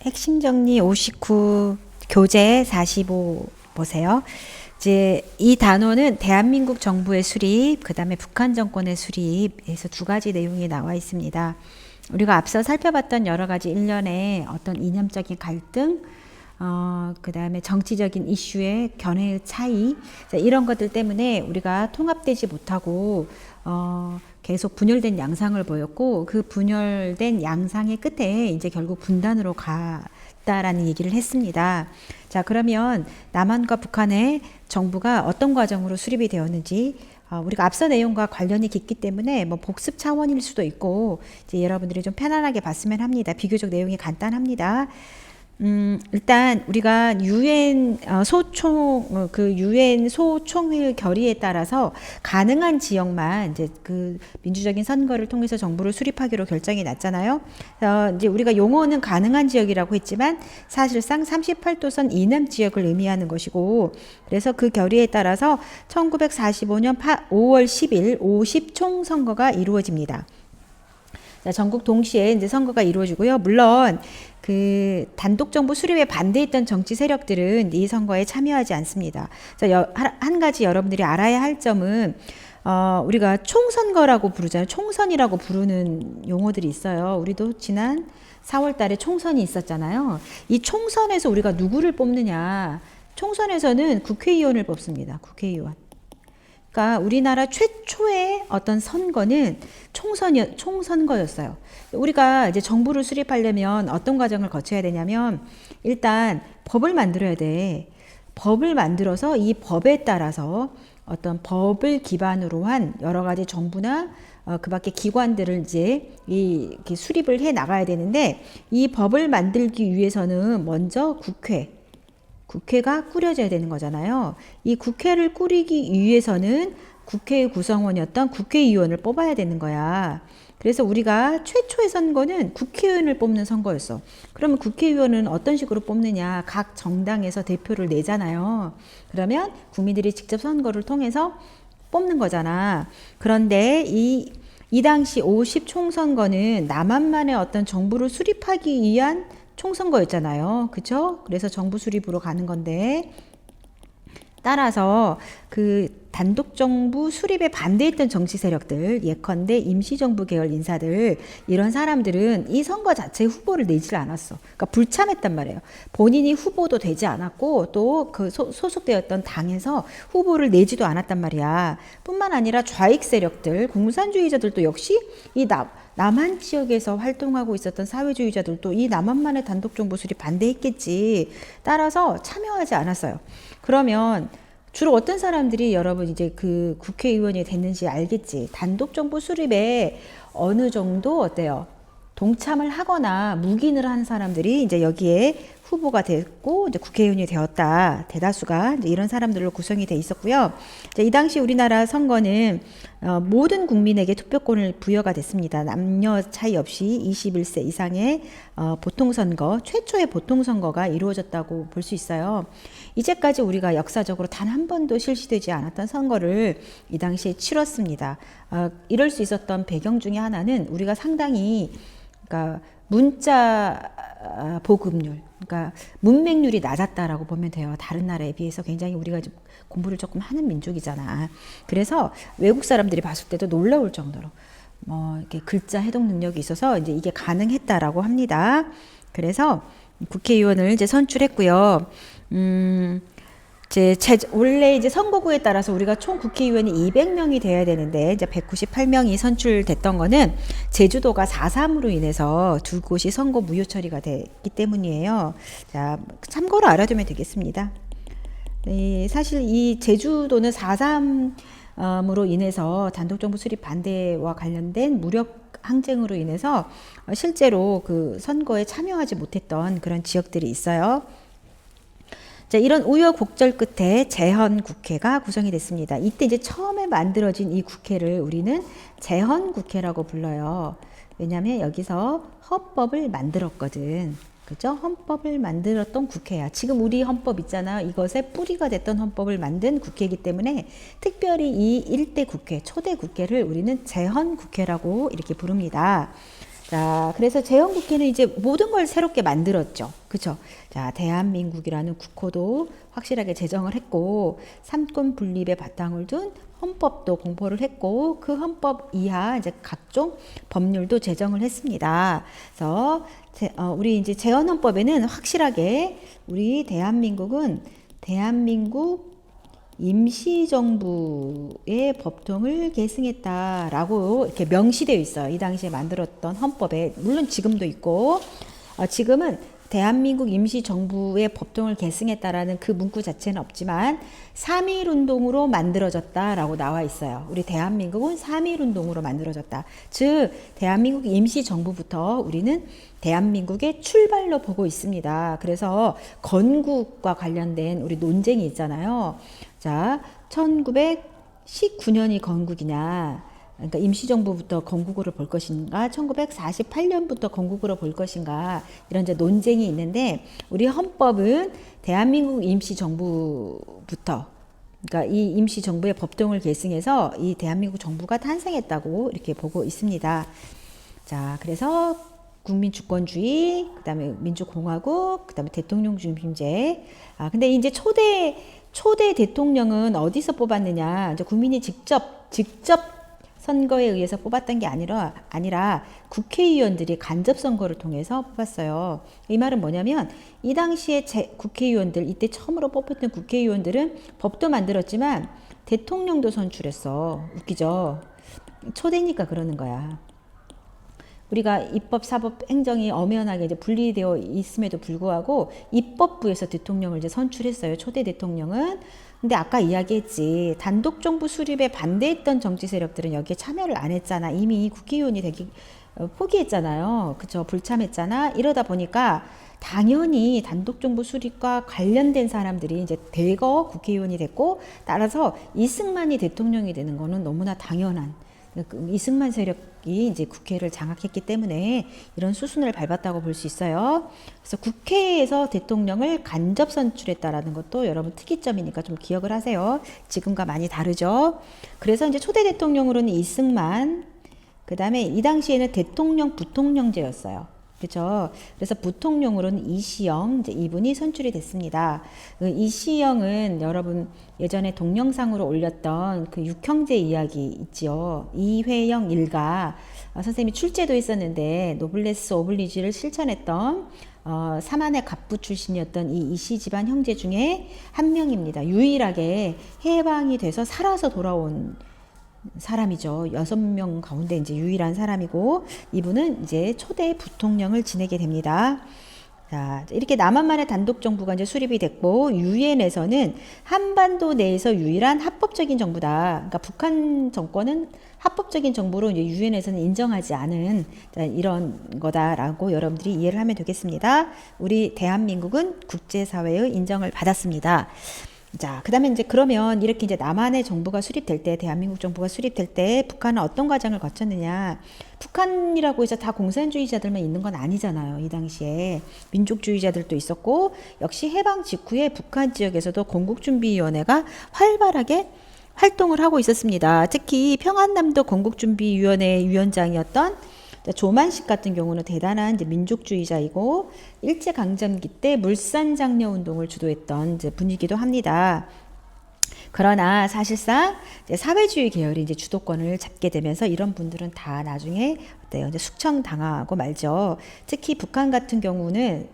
핵심 정리 59, 교재 45 보세요. 이제 이 단어는 대한민국 정부의 수립, 그 다음에 북한 정권의 수립에서 두 가지 내용이 나와 있습니다. 우리가 앞서 살펴봤던 여러 가지 일련의 어떤 이념적인 갈등, 그 다음에 정치적인 이슈의 견해의 차이, 이런 것들 때문에 우리가 통합되지 못하고, 계속 분열된 양상을 보였고, 그 분열된 양상의 끝에 이제 결국 분단으로 갔다라는 얘기를 했습니다. 자, 그러면 남한과 북한의 정부가 어떤 과정으로 수립이 되었는지, 우리가 앞서 내용과 관련이 깊기 때문에 뭐 복습 차원일 수도 있고, 이제 여러분들이 좀 편안하게 봤으면 합니다. 비교적 내용이 간단합니다. 일단 우리가 유엔 소총회 결의에 따라서 가능한 지역만 이제 그 민주적인 선거를 통해서 정부를 수립하기로 결정이 났잖아요. 이제 우리가 용어는 가능한 지역이라고 했지만 사실상 38도선 이남 지역을 의미하는 것이고, 그래서 그 결의에 따라서 1945년 5월 10일 50총 선거가 이루어집니다. 자, 전국 동시에 이제 선거가 이루어지고요. 물론 그 단독 정부 수립에 반대했던 정치 세력들은 이 선거에 참여하지 않습니다. 자, 한 가지 여러분들이 알아야 할 점은 우리가 총선거라고 부르잖아요. 총선이라고 부르는 용어들이 있어요. 우리도 지난 4월 달에 총선이 있었잖아요. 이 총선에서 우리가 누구를 뽑느냐? 총선에서는 국회의원을 뽑습니다. 국회의원. 그러니까 우리나라 최초의 어떤 선거는 총선거였어요. 우리가 이제 정부를 수립하려면 어떤 과정을 거쳐야 되냐면, 일단 법을 만들어야 돼. 법을 만들어서 이 법에 따라서 어떤 법을 기반으로 한 여러 가지 정부나 그 밖에 기관들을 이제 이렇게 수립을 해 나가야 되는데, 이 법을 만들기 위해서는 먼저 국회가 꾸려져야 되는 거잖아요. 이 국회를 꾸리기 위해서는 국회의 구성원이었던 국회의원을 뽑아야 되는 거야. 그래서 우리가 최초의 선거는 국회의원을 뽑는 선거였어. 그러면 국회의원은 어떤 식으로 뽑느냐? 각 정당에서 대표를 내잖아요. 그러면 국민들이 직접 선거를 통해서 뽑는 거잖아. 그런데 이 당시 50 총선거는 남한만의 어떤 정부를 수립하기 위한 총선거였잖아요. 그쵸? 그래서 정부 수립으로 가는 건데, 따라서 그 단독 정부 수립에 반대했던 정치 세력들, 예컨대 임시정부 계열 인사들, 이런 사람들은 이 선거 자체에 후보를 내질 않았어. 그러니까 불참했단 말이에요. 본인이 후보도 되지 않았고, 또 그 소속되었던 당에서 후보를 내지도 않았단 말이야. 뿐만 아니라 좌익 세력들, 공산주의자들도 역시 이 남한 지역에서 활동하고 있었던 사회주의자들도 이 남한만의 단독 정부 수립 반대했겠지. 따라서 참여하지 않았어요. 그러면 주로 어떤 사람들이 여러분 이제 그 국회의원이 됐는지 알겠지. 단독 정부 수립에 어느 정도 어때요? 동참을 하거나 묵인을 한 사람들이 이제 여기에 후보가 됐고 이제 국회의원이 되었다. 대다수가 이제 이런 사람들로 구성이 돼 있었고요. 이제 이 당시 우리나라 선거는 모든 국민에게 투표권을 부여가 됐습니다. 남녀 차이 없이 21세 이상의 보통선거, 최초의 보통선거가 이루어졌다고 볼 수 있어요. 이제까지 우리가 역사적으로 단 한 번도 실시되지 않았던 선거를 이 당시에 치렀습니다. 이럴 수 있었던 배경 중에 하나는 우리가 상당히 그러니까 문자 보급률, 그러니까 문맹률이 낮았다라고 보면 돼요. 다른 나라에 비해서 굉장히 우리가 좀 공부를 조금 하는 민족이잖아. 그래서 외국 사람들이 봤을 때도 놀라울 정도로 이렇게 글자 해독 능력이 있어서 이제 이게 가능했다라고 합니다. 그래서 국회의원을 이제 선출했고요. 원래 이제 선거구에 따라서 우리가 총 국회의원이 200명이 돼야 되는데 이제 198명이 선출됐던 거는 제주도가 4.3으로 인해서 두 곳이 선거 무효 처리가 됐기 때문이에요. 자, 참고로 알아두면 되겠습니다. 사실 이 제주도는 4.3으로 인해서 단독정부 수립 반대와 관련된 무력 항쟁으로 인해서 실제로 그 선거에 참여하지 못했던 그런 지역들이 있어요. 자, 이런 우여곡절 끝에 제헌국회가 구성이 됐습니다. 이때 이제 처음에 만들어진 이 국회를 우리는 제헌국회라고 불러요. 왜냐하면 여기서 헌법을 만들었거든. 그죠? 헌법을 만들었던 국회야. 지금 우리 헌법 있잖아요. 이것의 뿌리가 됐던 헌법을 만든 국회이기 때문에 특별히 이 일대 국회, 초대 국회를 우리는 제헌국회라고 이렇게 부릅니다. 자, 그래서 제헌국회는 이제 모든 걸 새롭게 만들었죠. 그쵸? 자, 대한민국이라는 국호도 확실하게 제정을 했고, 삼권 분립의 바탕을 둔 헌법도 공포를 했고, 그 헌법 이하 이제 각종 법률도 제정을 했습니다. 그래서 우리 이제 제헌헌법에는 확실하게 우리 대한민국은 대한민국 임시정부의 법통을 계승했다라고 이렇게 명시되어 있어요. 이 당시에 만들었던 헌법에. 물론 지금도 있고, 지금은 대한민국 임시정부의 법통을 계승했다라는 그 문구 자체는 없지만 3.1운동으로 만들어졌다라고 나와 있어요. 우리 대한민국은 3.1운동으로 만들어졌다. 즉 대한민국 임시정부부터 우리는 대한민국의 출발로 보고 있습니다. 그래서 건국과 관련된 우리 논쟁이 있잖아요. 자, 1919년이 건국이냐, 그러니까 임시정부부터 건국으로 볼 것인가, 1948년부터 건국으로 볼 것인가, 이런 이제 논쟁이 있는데, 우리 헌법은 대한민국 임시정부부터, 그러니까 이 임시정부의 법통을 계승해서 이 대한민국 정부가 탄생했다고 이렇게 보고 있습니다. 자, 그래서 국민주권주의, 그 다음에 민주공화국, 그 다음에 대통령 중심제. 근데 이제 초대 대통령은 어디서 뽑았느냐? 이제 국민이 직접 선거에 의해서 뽑았던 게 아니라 국회의원들이 간접 선거를 통해서 뽑았어요. 이 말은 뭐냐면 이 당시에 국회의원들, 이때 처음으로 뽑혔던 국회의원들은 법도 만들었지만 대통령도 선출했어. 웃기죠? 초대니까 그러는 거야. 우리가 입법, 사법, 행정이 엄연하게 이제 분리되어 있음에도 불구하고 입법부에서 대통령을 이제 선출했어요. 초대 대통령은. 근데 아까 이야기했지. 단독 정부 수립에 반대했던 정치 세력들은 여기에 참여를 안 했잖아. 이미 국회의원이 되기 포기했잖아요. 그쵸? 불참했잖아. 이러다 보니까 당연히 단독 정부 수립과 관련된 사람들이 이제 대거 국회의원이 됐고, 따라서 이승만이 대통령이 되는 거는 너무나 당연한, 이승만 세력이 이제 국회를 장악했기 때문에 이런 수순을 밟았다고 볼 수 있어요. 그래서 국회에서 대통령을 간접 선출했다라는 것도 여러분 특이점이니까 좀 기억을 하세요. 지금과 많이 다르죠. 그래서 이제 초대 대통령으로는 이승만, 그 다음에 이 당시에는 대통령 부통령제였어요. 그렇죠. 그래서 부통령으로는 이시영, 이제 이분이 선출이 됐습니다. 이시영은 여러분 예전에 동영상으로 올렸던 그 육형제 이야기 있죠. 이회영 일가, 선생님이 출제도 했었는데 노블레스 오블리주를 실천했던 사만의 갑부 출신이었던 이 이씨 집안 형제 중에 한 명입니다. 유일하게 해방이 돼서 살아서 돌아온 사람이죠. 6명 가운데 이제 유일한 사람이고, 이분은 이제 초대 부통령을 지내게 됩니다. 자, 이렇게 남한만의 단독 정부가 이제 수립이 됐고, 유엔에서는 한반도 내에서 유일한 합법적인 정부다. 그러니까 북한 정권은 합법적인 정부로 이제 유엔에서는 인정하지 않은 이런 거다라고 여러분들이 이해를 하면 되겠습니다. 우리 대한민국은 국제사회의 인정을 받았습니다. 자, 그 다음에 이제 그러면 이렇게 이제 남한의 정부가 수립될 때, 대한민국 정부가 수립될 때 북한은 어떤 과정을 거쳤느냐. 북한이라고 해서 다 공산주의자들만 있는 건 아니잖아요. 이 당시에 민족주의자들도 있었고, 역시 해방 직후에 북한 지역에서도 건국준비위원회가 활발하게 활동을 하고 있었습니다. 특히 평안남도 건국준비위원회 위원장이었던 조만식 같은 경우는 대단한 이제 민족주의자이고, 일제강점기 때 물산장려 운동을 주도했던 이제 분이기도 합니다. 그러나 사실상 이제 사회주의 계열이 이제 주도권을 잡게 되면서 이런 분들은 다 나중에 어때요? 이제 숙청당하고 말죠. 특히 북한 같은 경우는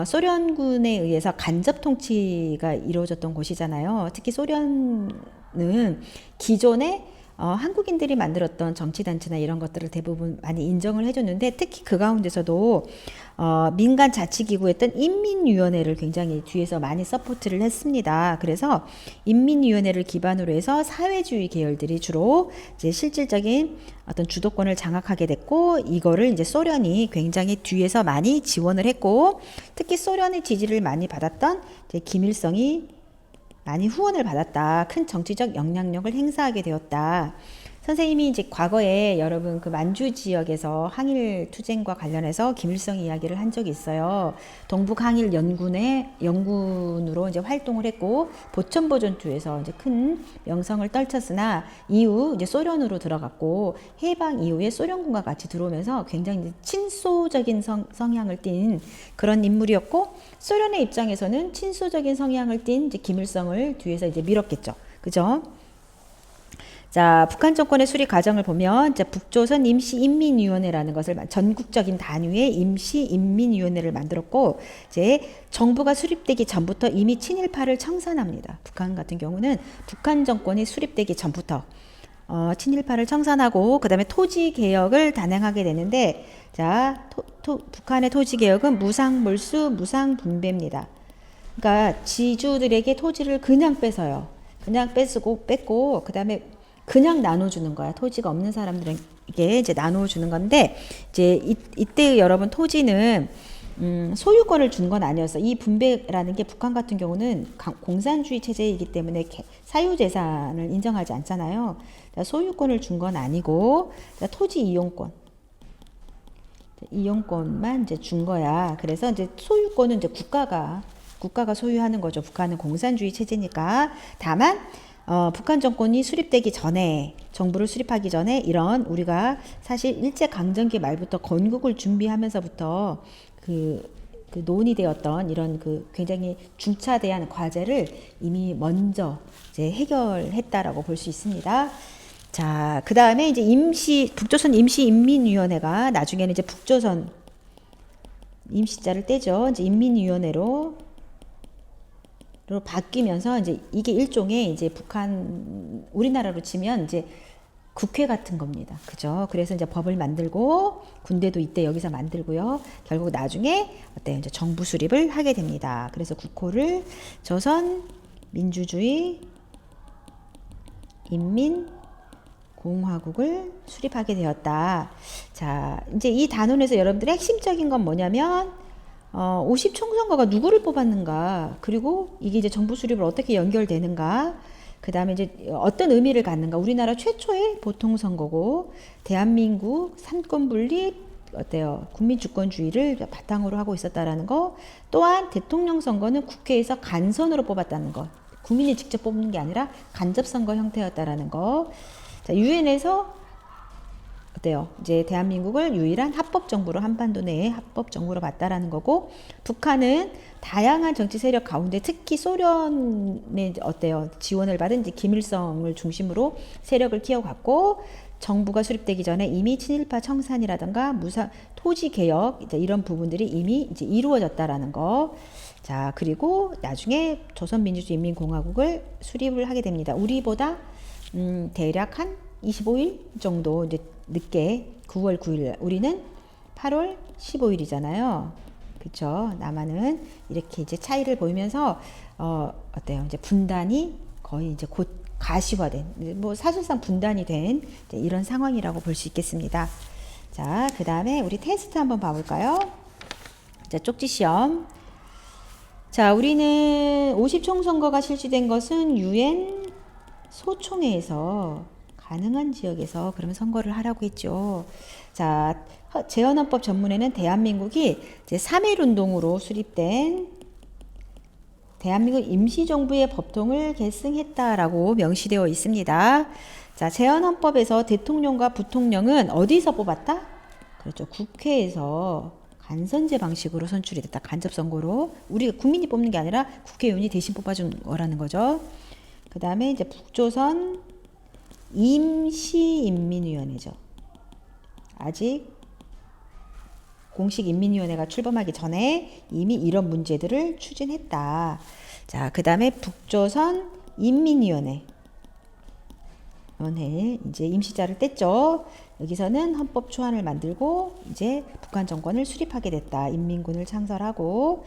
소련군에 의해서 간접 통치가 이루어졌던 곳이잖아요. 특히 소련은 기존에 한국인들이 만들었던 정치단체나 이런 것들을 대부분 많이 인정을 해줬는데, 특히 그 가운데서도 민간 자치기구였던 인민위원회를 굉장히 뒤에서 많이 서포트를 했습니다. 그래서 인민위원회를 기반으로 해서 사회주의 계열들이 주로 이제 실질적인 어떤 주도권을 장악하게 됐고, 이거를 이제 소련이 굉장히 뒤에서 많이 지원을 했고, 특히 소련의 지지를 많이 받았던 이제 김일성이 많이 후원을 받았다. 큰 정치적 영향력을 행사하게 되었다. 선생님이 이제 과거에 여러분 그 만주 지역에서 항일 투쟁과 관련해서 김일성 이야기를 한 적이 있어요. 동북 항일 연군으로 이제 활동을 했고 보천보 전투에서 이제 큰 명성을 떨쳤으나 이후 이제 소련으로 들어갔고 해방 이후에 소련군과 같이 들어오면서 굉장히 이제 친소적인 성향을 띤 그런 인물이었고 소련의 입장에서는 친소적인 성향을 띤 이제 김일성을 뒤에서 이제 밀었겠죠. 그죠? 자, 북한 정권의 수립 과정을 보면 자, 북조선 임시인민위원회라는 것을 전국적인 단위의 임시인민위원회를 만들었고 이제 정부가 수립되기 전부터 이미 친일파를 청산합니다. 북한 같은 경우는 북한 정권이 수립되기 전부터 친일파를 청산하고 그 다음에 토지 개혁을 단행하게 되는데 자, 북한의 토지 개혁은 무상몰수 무상분배입니다. 그러니까 지주들에게 토지를 그냥 뺏어요. 그냥 뺏고 그 다음에 그냥 나눠주는 거야. 토지가 없는 사람들에게 이제 나눠주는 건데 이제 이때 여러분 토지는 소유권을 준 건 아니었어. 이 분배라는 게 북한 같은 경우는 공산주의 체제이기 때문에 사유재산을 인정하지 않잖아요. 소유권을 준 건 아니고 토지 이용권만 이제 준 거야. 그래서 이제 소유권은 이제 국가가 소유하는 거죠. 북한은 공산주의 체제니까. 다만 북한 정권이 수립되기 전에 정부를 수립하기 전에 이런 우리가 사실 일제강점기 말부터 건국을 준비하면서부터 그 논의되었던 이런 그 굉장히 중차대한 과제를 이미 먼저 이제 해결했다라고 볼 수 있습니다. 자, 그 다음에 이제 북조선 임시인민위원회가 나중에는 이제 북조선 임시자를 떼죠. 이제 인민위원회로 바뀌면서 이제 이게 일종의 이제 우리나라로 치면 이제 국회 같은 겁니다. 그죠? 그래서 이제 법을 만들고 군대도 이때 여기서 만들고요. 결국 나중에 어때요? 이제 정부 수립을 하게 됩니다. 그래서 국호를 조선 민주주의 인민공화국을 수립하게 되었다. 자, 이제 이 단원에서 여러분들의 핵심적인 건 뭐냐면 50 총선거가 누구를 뽑았는가, 그리고 이게 이제 정부 수립을 어떻게 연결되는가, 그 다음에 이제 어떤 의미를 갖는가. 우리나라 최초의 보통선거고, 대한민국 삼권분립, 어때요? 국민주권주의를 바탕으로 하고 있었다라는 거. 또한 대통령 선거는 국회에서 간선으로 뽑았다는 거. 국민이 직접 뽑는 게 아니라 간접선거 형태였다라는 거. 자, 유엔에서 어때요? 이제 대한민국을 유일한 합법정부로 한반도 내에 합법정부로 봤다라는 거고, 북한은 다양한 정치 세력 가운데 특히 소련의 어때요? 지원을 받은 이제 김일성을 중심으로 세력을 키워갔고, 정부가 수립되기 전에 이미 친일파 청산이라든가 토지 개혁 이런 부분들이 이미 이제 이루어졌다라는 거. 자, 그리고 나중에 조선민주주의인민공화국을 수립을 하게 됩니다. 우리보다 대략 한 25일 정도 이제 늦게 9월 9일, 우리는 8월 15일이잖아요. 그쵸? 남한은 이렇게 이제 차이를 보이면서 어때요? 이제 분단이 거의 이제 곧 가시화된, 뭐 사실상 분단이 된 이런 상황이라고 볼 수 있겠습니다. 자, 그 다음에 우리 테스트 한번 봐볼까요? 자, 쪽지 시험. 자, 우리는 50총선거가 실시된 것은 유엔 소총회에서 가능한 지역에서 그러면 선거를 하라고 했죠. 자, 재헌헌법 전문에는 대한민국이 이제 3.1운동으로 수립된 대한민국 임시정부의 법통을 계승했다라고 명시되어 있습니다. 자, 재헌헌법에서 대통령과 부통령은 어디서 뽑았다? 그렇죠. 국회에서 간선제 방식으로 선출이 됐다. 간접선거로. 우리 국민이 뽑는 게 아니라 국회의원이 대신 뽑아준 거라는 거죠. 그 다음에 이제 북조선 임시인민위원회죠. 아직 공식 인민위원회가 출범하기 전에 이미 이런 문제들을 추진했다. 자, 그 다음에 북조선 인민위원회. 이제 임시자를 뗐죠. 여기서는 헌법 초안을 만들고 이제 북한 정권을 수립하게 됐다. 인민군을 창설하고.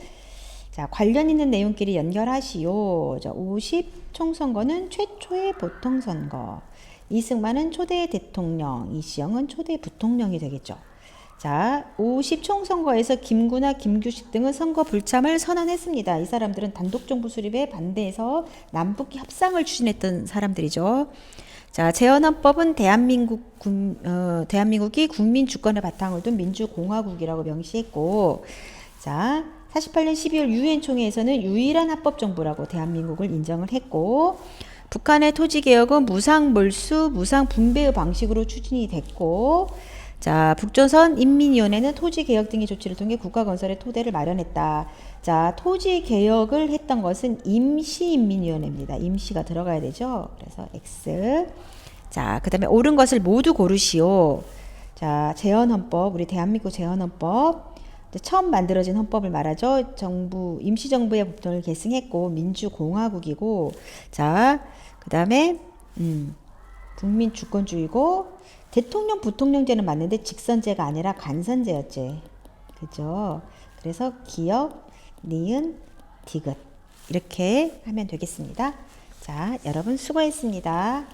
자, 관련 있는 내용끼리 연결하시오. 자, 50 총선거는 최초의 보통선거. 이승만은 초대 대통령, 이시영은 초대 부통령이 되겠죠. 자, 50 총선거에서 김구나 김규식 등은 선거 불참을 선언했습니다. 이 사람들은 단독정부 수립에 반대해서 남북 협상을 추진했던 사람들이죠. 자, 재헌헌법은 대한민국이 국민 주권을 바탕으로 둔 민주공화국이라고 명시했고, 자, 48년 12월 유엔 총회에서는 유일한 합법 정부라고 대한민국을 인정을 했고, 북한의 토지 개혁은 무상 몰수, 무상 분배의 방식으로 추진이 됐고, 자, 북조선 인민위원회는 토지 개혁 등의 조치를 통해 국가 건설의 토대를 마련했다. 자, 토지 개혁을 했던 것은 임시인민위원회입니다. 임시가 들어가야 되죠. 그래서 X. 자, 그 다음에 옳은 것을 모두 고르시오. 자, 재헌헌법, 우리 대한민국 재헌헌법. 처음 만들어진 헌법을 말하죠. 정부, 임시정부의 법령을 계승했고, 민주공화국이고, 자, 그 다음에, 국민주권주의고, 대통령, 부통령제는 맞는데 직선제가 아니라 간선제였지. 그죠? 그래서 기역, 니은, 디귿. 이렇게 하면 되겠습니다. 자, 여러분 수고했습니다.